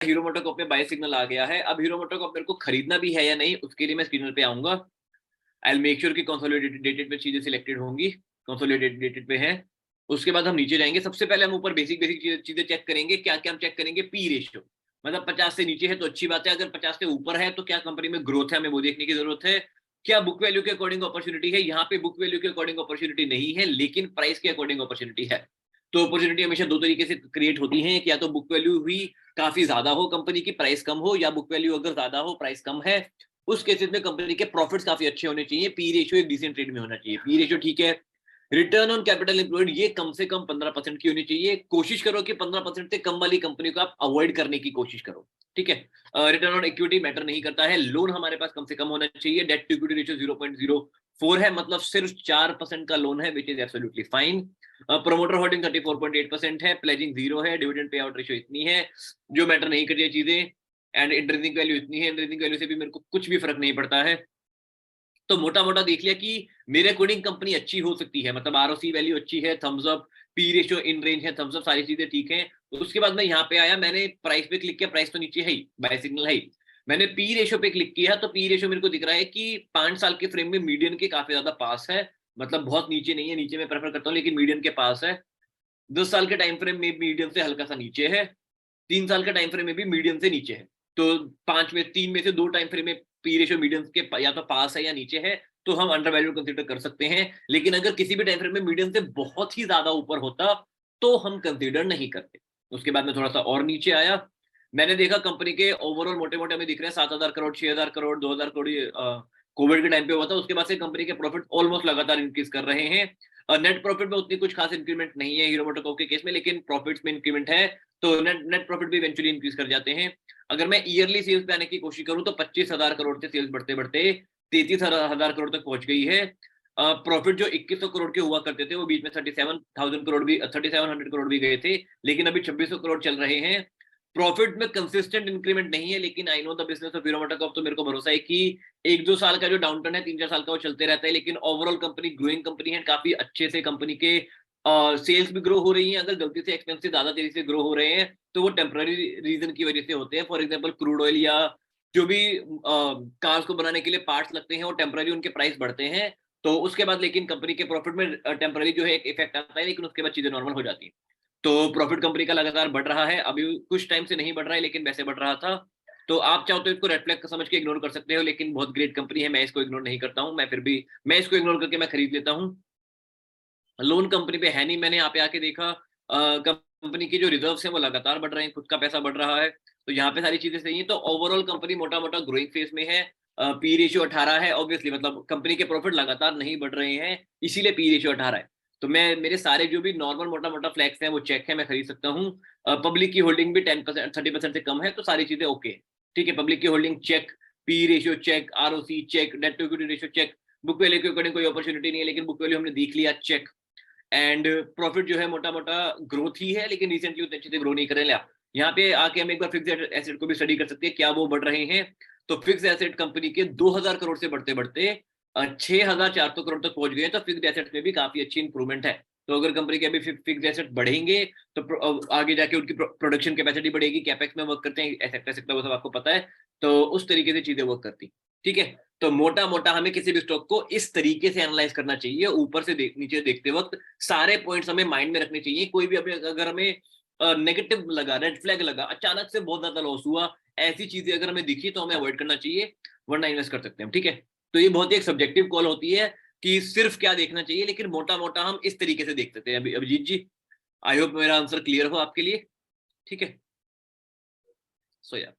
Hero MotoCorp में buy signal आ गया है। अब हीरो मोटोकॉर्प मेरे को खरीदना भी है या नहीं, उसके लिए मैं स्क्रीनर पे आऊंगा। आई विल मेक श्योर कि कंसोलिडेटेड पे चीजें सिलेक्टेड होंगी, कंसोलिडेटेड पे है। उसके बाद हम नीचे जाएंगे, सबसे पहले हम ऊपर बेसिक बेसिक चीजें चेक करेंगे। क्या क्या हम चेक करेंगे? पी रेशियो, मतलब 50 से नीचे है तो अच्छी बात है, अगर 50 से ऊपर है तो क्या कंपनी में ग्रोथ है, हमें वो देखने की जरूरत है। क्या बुक वैल्यू के अकॉर्डिंग अपॉर्चुनिटी है? यहाँ पे बुक वैल्यू के अकॉर्डिंग अपॉर्चुनिटी नहीं है, लेकिन प्राइस के अकॉर्डिंग अपॉर्चुनिटी है। तो अपॉर्चुनिटी हमेशा दो तरीके से क्रिएट होती है, या तो बुक वैल्यू हुई काफी ज्यादा हो कंपनी की, प्राइस कम हो, या बुक वैल्यू अगर ज्यादा हो प्राइस कम है, उस केसेस में कंपनी के प्रॉफिट्स काफी अच्छे होने चाहिए, पी रेशियो एक डिसेंट रेट में होना चाहिए। पी रेशियो ठीक है। रिटर्न ऑन कैपिटल एम्प्लॉयड ये कम से कम 15% की होनी चाहिए। कोशिश करो कि 15% से कम वाली कंपनी को आप अवॉइड करने की कोशिश करो, ठीक है। रिटर्न ऑन इक्विटी मैटर नहीं करता है। लोन हमारे पास कम से कम होना चाहिए। डेट टू इक्विटी रेशियो 0.04 है, मतलब सिर्फ 4% का लोन है, which is absolutely fine. Promoter holding 34.8% है, प्लेजिंग 0 है, डिविडेंड पे आउट रेशियो इतनी है, जो मैटर नहीं कर रही है चीजें। एंड इंट्रिंसिक वैल्यू इतनी है, इंट्रिंसिक वैल्यू से भी मेरे को कुछ भी फर्क नहीं पड़ता है। तो मोटा मोटा देख लिया कि मेरे अकॉर्डिंग कंपनी अच्छी हो सकती है, मतलब आरओसी वैल्यू अच्छी है, thumbs up, P ratio in range है, थम्स अप, सारी चीजें ठीक है। उसके बाद मैं यहाँ पे आया, मैंने प्राइस पे क्लिक किया, प्राइस तो नीचे है ही, बाय सिग्नल है ही। मैंने पी रेशियो पे क्लिक किया तो पी रेशियो मेरे को दिख रहा है कि 5 साल के फ्रेम में मीडियन के काफी ज्यादा पास है, मतलब बहुत नीचे नहीं है, नीचे मैं प्रेफर करता हूँ लेकिन मीडियन के पास है। 10 साल के टाइम फ्रेम में मीडियन से हल्का सा नीचे है, 3 साल के टाइम फ्रेम में भी मीडियन से नीचे है। तो 3 में से 2 टाइम फ्रेम में पी रेशियो मीडियन के या तो पास है या नीचे है, तो हम अंडर वैल्यू कंसिडर कर सकते हैं। लेकिन अगर किसी भी टाइम फ्रेम में मीडियन से बहुत ही ज्यादा ऊपर होता तो हम कंसिडर नहीं करते। उसके बाद में थोड़ा सा और नीचे आया, मैंने देखा कंपनी के ओवरऑल मोटे मोटे हमें दिख रहे हैं 7,000 करोड़, 6,000 करोड़, 2,000 करोड़ कोविड के टाइम पे हुआ था। उसके बाद से कंपनी के प्रॉफिट ऑलमोस्ट लगातार इंक्रीज कर रहे हैं। नेट प्रॉफिट में उतनी कुछ खास इंक्रीमेंट नहीं है हीरो मोटोकॉर्प के केस में, लेकिन प्रॉफिट्स में इंक्रीमेंट है, तो नेट प्रॉफिट भी इवेंचुअली इंक्रीज कर जाते हैं। अगर मैं ईयरली सेल्स पे आने की कोशिश करूं तो 25,000 करोड़ से सेल्स बढ़ते बढ़ते 33,000 करोड़ तक पहुंच गई है। प्रॉफिट जो 2100 करोड़ के हुआ करते थे वो बीच में 37,000 करोड़ भी 3700 करोड़ भी गए थे, लेकिन अभी 2600 करोड़ चल रहे हैं। प्रॉफिट में कंसिस्टेंट इंक्रीमेंट नहीं है, लेकिन I know the business of hero MotoCorp, तो मेरे को भरोसा है कि 1-2 साल का जो डाउनटर्न है, 3-4 साल का, वो चलते रहता है, लेकिन ओवरऑल कंपनी ग्रोइंग कंपनी है, काफी अच्छे से कंपनी के सेल्स भी ग्रो हो रही है। अगर गलती से एक्सपेंसिव ज्यादा तेजी से ग्रो हो रहे हैं तो वो टेम्पररी रीजन की वजह से होते हैं। फॉर एग्जांपल क्रूड ऑयल या जो भी कार्स को बनाने के लिए पार्ट्स लगते हैं, वो टेम्पररी उनके प्राइस बढ़ते हैं, तो उसके बाद लेकिन कंपनी के प्रॉफिट में टेम्पररी जो है एक इफेक्ट आता है, लेकिन उसके बाद चीजें नॉर्मल हो जाती है। तो प्रॉफिट कंपनी का लगातार बढ़ रहा है, अभी कुछ टाइम से नहीं बढ़ रहा है लेकिन वैसे बढ़ रहा था। तो आप चाहो तो इसको रेड फ्लैग समझ के इग्नोर कर सकते हो, लेकिन बहुत ग्रेट कंपनी है, मैं इसको इग्नोर नहीं करता हूँ, मैं फिर भी मैं इसको इग्नोर करके मैं खरीद लेता हूँ। लोन कंपनी पे है नहीं, मैंने यहाँ पे आके देखा कंपनी की जो रिजर्व्स हैं वो लगातार बढ़ रहे हैं, खुद का पैसा बढ़ रहा है, तो यहाँ पे सारी चीजें सही है। तो ओवरऑल कंपनी मोटा मोटा ग्रोइंग फेज में है। पी रेशियो 18 है, ऑब्वियसली मतलब कंपनी के प्रॉफिट लगातार नहीं बढ़ रहे हैं, इसीलिए पी रेशियो 18 है। तो मैं मेरे सारे जो भी नॉर्मल मोटा मोटा फ्लैक्स हैं वो चेक है, मैं खरीद सकता हूँ। पब्लिक की होल्डिंग भी 10% 30% से कम है, तो सारी चीजें ओके, ठीक है। पब्लिक की holding check, P ratio check, ROC check, debt to equity ratio check, book value के अकॉर्डिंग कोई अपॉर्चुनिटी नहीं है, लेकिन बुक वैल्यू हमने देख लिया चेक। एंड प्रॉफिट जो है मोटा मोटा ग्रोथ ही है, लेकिन रिसेंटली उतने अच्छे से ग्रो नहीं कर रहे हैं। यहाँ पे आके हम एक बार फिक्स एसेट को भी स्टडी कर सकते हैं, क्या वो बढ़ रहे हैं। तो फिक्स एसेट कंपनी के 2,000 करोड़ से बढ़ते बढ़ते 6,400 करोड़ तक पहुंच गए, तो फिक्स एसेट में भी काफी अच्छी इंप्रूवमेंट है। तो अगर कंपनी के अभी फिक्स एसेट बढ़ेंगे तो आगे जाके उनकी प्रोडक्शन कैपेसिटी बढ़ेगी, कैपेक्स में वर्क करते हैं, एसेट वो सब आपको पता है, तो उस तरीके से चीजें वर्क करती, ठीक है। तो मोटा मोटा हमें किसी भी स्टॉक को इस तरीके से एनालाइज करना चाहिए, ऊपर से नीचे देखते वक्त सारे पॉइंट्स हमें माइंड में रखने चाहिए। कोई भी अगर हमें नेगेटिव लगा, रेड फ्लैग लगा, अचानक से बहुत ज्यादा लॉस हुआ, ऐसी चीजें अगर हमें दिखी तो हमें अवॉइड करना चाहिए, वरना इन्वेस्ट कर सकते हैं, ठीक है। तो ये बहुत ही एक सब्जेक्टिव कॉल होती है कि सिर्फ क्या देखना चाहिए, लेकिन मोटा मोटा हम इस तरीके से देख सकते हैं। अभिजीत जी, आई होप मेरा आंसर क्लियर हो आपके लिए, ठीक है। सो या